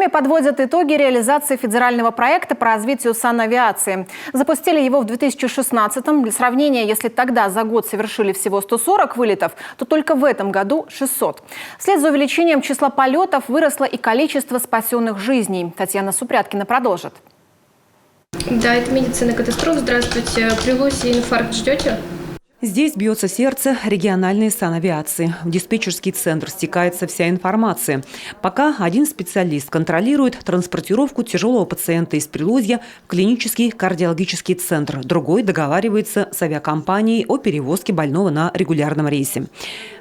Коми подводят итоги реализации федерального проекта по развитию санавиации. Запустили его в 2016-м. Для сравнения, если тогда за год совершили всего 140 вылетов, то только в этом году 600. Вслед за увеличением числа полетов выросло и количество спасенных жизней. Татьяна Супряткина продолжит. Да, это медицина катастроф. Здравствуйте. При ЛОСе инфаркт ждете? Здесь бьется сердце региональной санавиации. В диспетчерский центр стекается вся информация. Пока один специалист контролирует транспортировку тяжелого пациента из Прилузья в клинический кардиологический центр. Другой договаривается с авиакомпанией о перевозке больного на регулярном рейсе.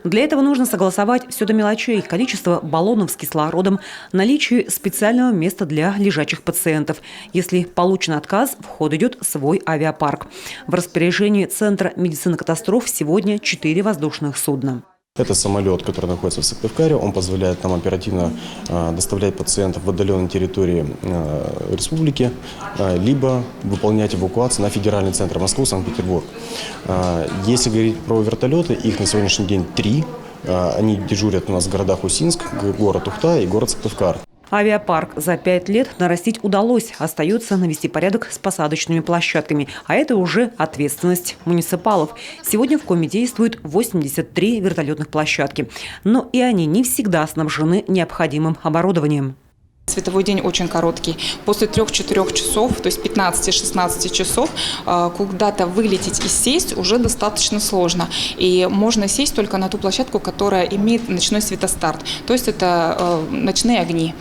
Для этого нужно согласовать все до мелочей: количество баллонов с кислородом, наличие специального места для лежачих пациентов. Если получен отказ, в ход идет свой авиапарк. В распоряжении Центра медицины катастроф сегодня 4 воздушных судна. Это самолет, который находится в Сыктывкаре. Он позволяет нам оперативно доставлять пациентов в отдаленной территории республики, либо выполнять эвакуацию на федеральный центр Москву, Санкт-Петербург. Если говорить про вертолеты, их на сегодняшний день 3. Они дежурят у нас в городах Усинск, город Ухта и город Сыктывкар. Авиапарк за 5 лет нарастить удалось. Остается навести порядок с посадочными площадками. А это уже ответственность муниципалов. Сегодня в Коми действует 83 вертолетных площадки. Но и они не всегда снабжены необходимым оборудованием. Световой день очень короткий. После 3-4 часов, то есть 15-16 часов, куда-то вылететь и сесть уже достаточно сложно. И можно сесть только на ту площадку, которая имеет ночной светостарт. То есть это ночные огни,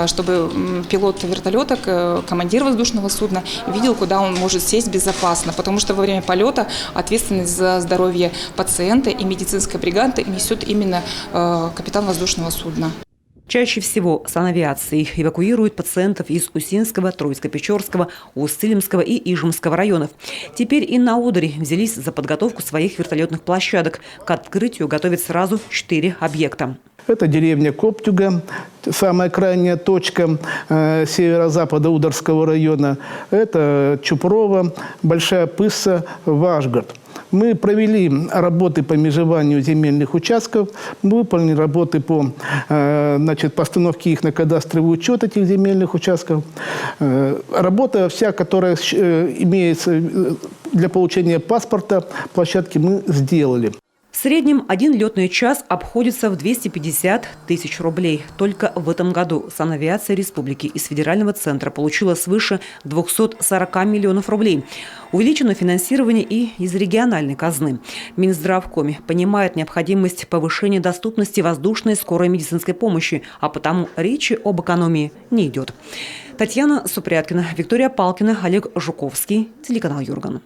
чтобы пилот вертолета, командир воздушного судна видел, куда он может сесть безопасно. Потому что во время полета ответственность за здоровье пациента и медицинской бригады несет именно капитан воздушного судна. Чаще всего санавиацией эвакуируют пациентов из Усинского, Троицко-Печорского, Усть-Илимского и Ижемского районов. Теперь и на Одере взялись за подготовку своих вертолетных площадок. К открытию готовят сразу 4 объекта. Это деревня Коптюга, самая крайняя точка северо-запада Ударского района. Это Чупрова, Большая Пысса, Вашгард. Мы провели работы по межеванию земельных участков, мы выполнили работы по постановке их на кадастровый учет, этих земельных участков. Работа вся, которая имеется для получения паспорта площадки, мы сделали. В среднем один летный час обходится в 250 тысяч рублей. Только в этом году санавиация республики из федерального центра получила свыше 240 миллионов рублей. Увеличено финансирование и из региональной казны. Минздрав Коми понимает необходимость повышения доступности воздушной скорой медицинской помощи, а потому речи об экономии не идет. Татьяна Супряткина, Виктория Палкина, Олег Жуковский, телеканал Юрган.